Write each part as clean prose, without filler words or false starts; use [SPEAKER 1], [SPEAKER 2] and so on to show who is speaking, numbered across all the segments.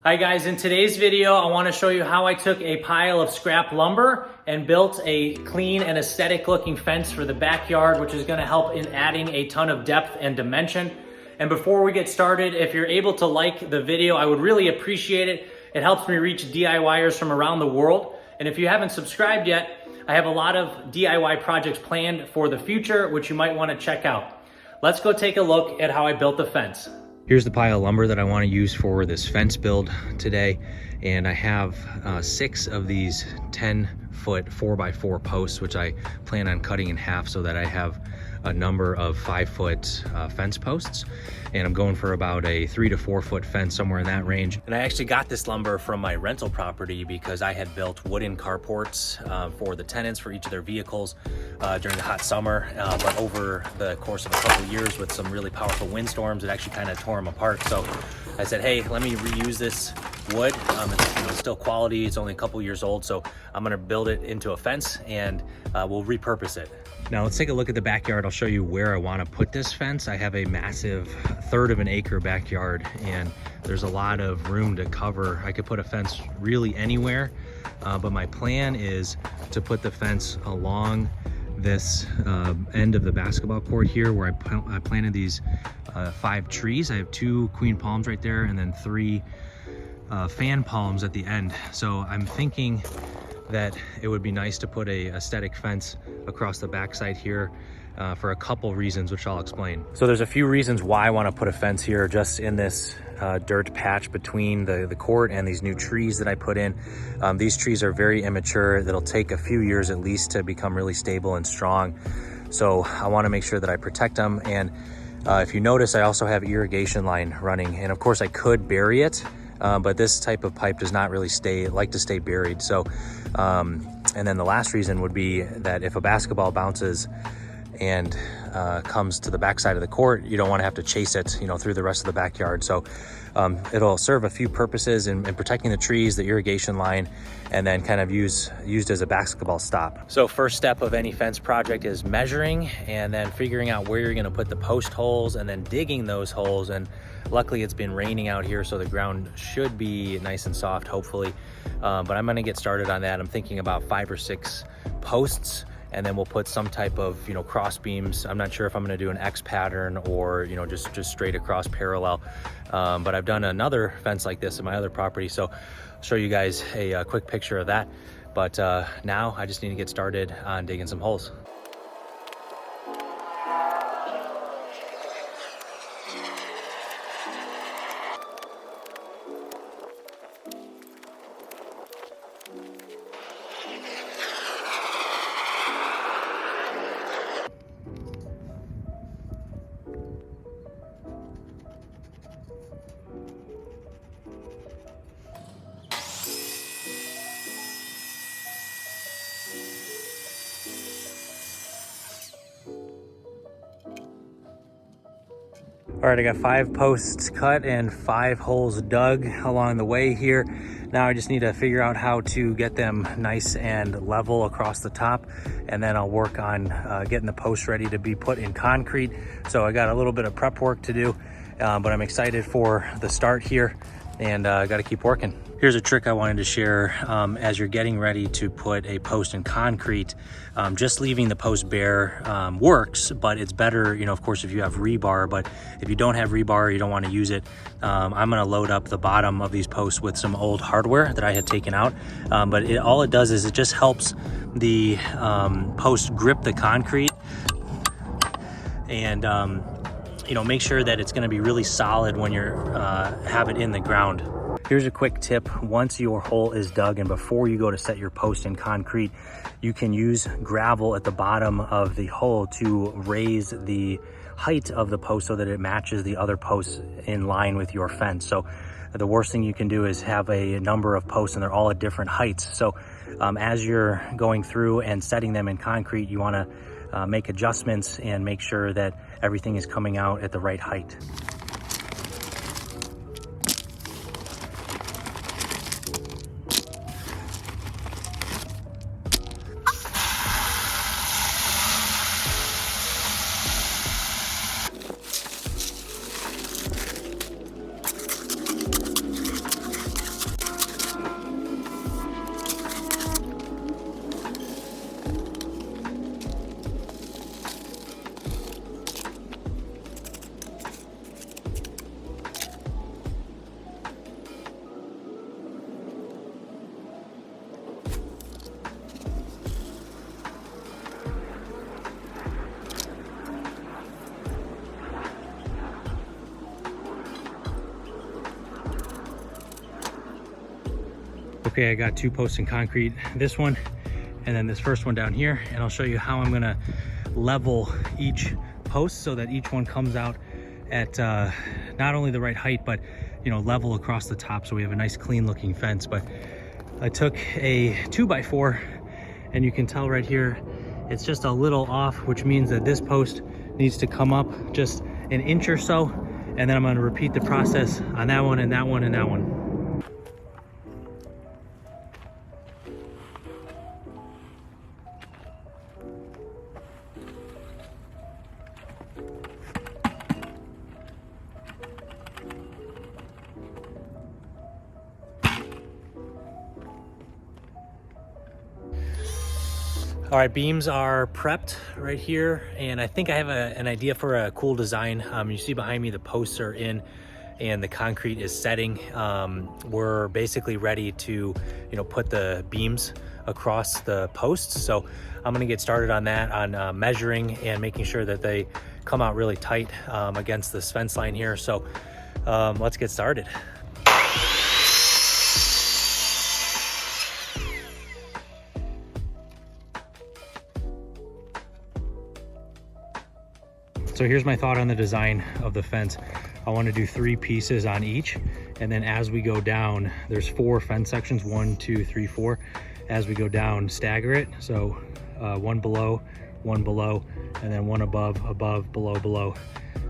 [SPEAKER 1] Hi guys, in today's video, I want to show you how I took a pile of scrap lumber and built a clean and aesthetic looking fence for the backyard, which is going to help in adding a ton of depth and dimension. And before we get started, if you're able to like the video, I would really appreciate it. It helps me reach DIYers from around the world. And if you haven't subscribed yet, I have a lot of DIY projects planned for the future, which you might want to check out. Let's go take a look at how I built the fence.
[SPEAKER 2] Here's the pile of lumber that I want to use for this fence build today. And I have 6 of these 10-foot 4x4 posts, which I plan on cutting in half so that I have a number of 5-foot fence posts. And I'm going for about a 3 to 4 foot fence, somewhere in that range. And I actually got this lumber from my rental property because I had built wooden carports for the tenants for each of their vehicles during the hot summer. But over the course of a couple of years with some really powerful windstorms, it actually kind of tore them apart. So I said, hey, let me reuse this wood. It's still quality. It's only a couple years old. So I'm going to build it into a fence and we'll repurpose it. Now let's take a look at the backyard. I'll show you where I want to put this fence. I have a massive 1/3 of an acre backyard and there's a lot of room to cover. I could put a fence really anywhere, but my plan is to put the fence along this end of the basketball court here where I planted these 5 trees. I have 2 queen palms right there and then 3 fan palms at the end. So I'm thinking that it would be nice to put a aesthetic fence across the backside here for a couple reasons, which I'll explain. So there's a few reasons why I want to put a fence here just in this dirt patch between the court and these new trees that I put in. These trees are very immature. That'll take a few years at least to become really stable and strong. So I want to make sure that I protect them. And if you notice, I also have irrigation line running. And of course I could bury it, but this type of pipe does not really like to stay buried. So, and then the last reason would be that if a basketball bounces and comes to the backside of the court, you don't want to have to chase it, through the rest of the backyard. So it'll serve a few purposes in protecting the trees, the irrigation line, and then kind of used as a basketball stop. So first step of any fence project is measuring and then figuring out where you're going to put the post holes and then digging those holes. And luckily it's been raining out here, so the ground should be nice and soft, hopefully. But I'm going to get started on that. I'm thinking about 5 or 6 posts, and then we'll put some type of, cross beams. I'm not sure if I'm going to do an X pattern or, just straight across parallel. But I've done another fence like this in my other property, so I'll show you guys a quick picture of that. But now I just need to get started on digging some holes. All right, I got 5 posts cut and 5 holes dug along the way here. Now I just need to figure out how to get them nice and level across the top, and then I'll work on getting the posts ready to be put in concrete. So I got a little bit of prep work to do, but I'm excited for the start here, and I got to keep working. Here's a trick I wanted to share as you're getting ready to put a post in concrete. Just leaving the post bare works, but it's better, of course, if you have rebar. But if you don't have rebar, you don't want to use it, I'm going to load up the bottom of these posts with some old hardware that I had taken out. But all it does is it just helps the post grip the concrete and make sure that it's going to be really solid when you're have it in the ground. Here's a quick tip. Once your hole is dug and before you go to set your post in concrete, you can use gravel at the bottom of the hole to raise the height of the post so that it matches the other posts in line with your fence. So the worst thing you can do is have a number of posts and they're all at different heights. So as you're going through and setting them in concrete, you want to make adjustments and make sure that everything is coming out at the right height. Okay, I got 2 posts in concrete, this one and then this first one down here, and I'll show you how I'm gonna level each post so that each one comes out at not only the right height, but you know, level across the top, so we have a nice clean looking fence. But I took a 2x4, and you can tell right here it's just a little off, which means that this post needs to come up just an inch or so, and then I'm going to repeat the process on that one and that one and that one. All right, beams are prepped right here, and I think I have an idea for a cool design. You see behind me the posts are in and the concrete is setting. We're basically ready to, you know, put the beams across the posts. So I'm gonna get started on that, on measuring and making sure that they come out really tight against this fence line here. So let's get started. So here's my thought on the design of the fence. I want to do 3 pieces on each, and then as we go down, there's 4 fence sections, 1, 2, 3, 4. As we go down, stagger it. So 1 below, and then 1 above, below.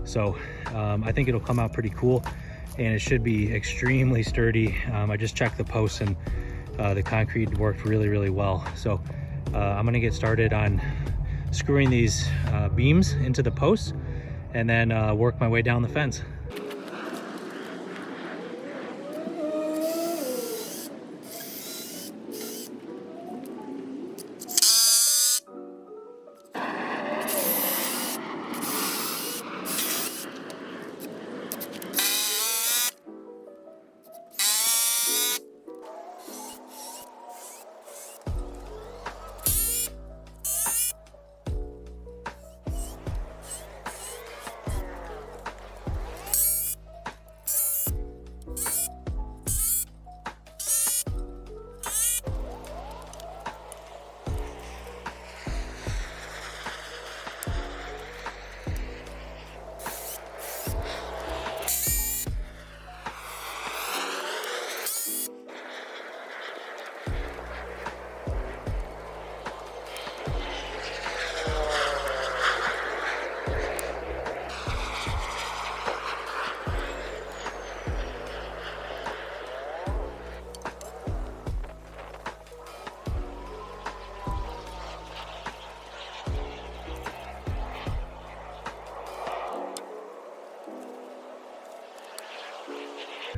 [SPEAKER 2] So I think it'll come out pretty cool, and it should be extremely sturdy. I just checked the posts, and the concrete worked really well. So I'm gonna get started on screwing these beams into the posts, and then work my way down the fence.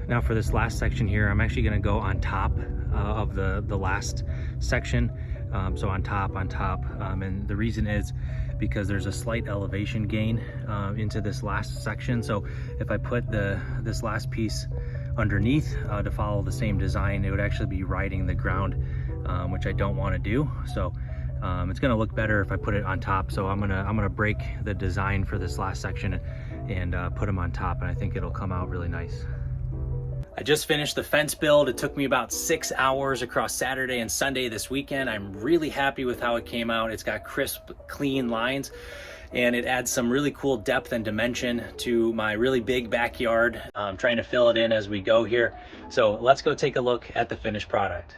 [SPEAKER 2] Now for this last section here, I'm actually gonna go on top of the last section. So on top, and the reason is because there's a slight elevation gain into this last section. So if I put this last piece underneath to follow the same design, it would actually be riding the ground, which I don't wanna do. So it's gonna look better if I put it on top. So I'm gonna break the design for this last section and put them on top, and I think it'll come out really nice. I just finished the fence build. It took me about 6 hours across Saturday and Sunday this weekend. I'm really happy with how it came out. It's got crisp, clean lines, and it adds some really cool depth and dimension to my really big backyard. I'm trying to fill it in as we go here. So let's go take a look at the finished product.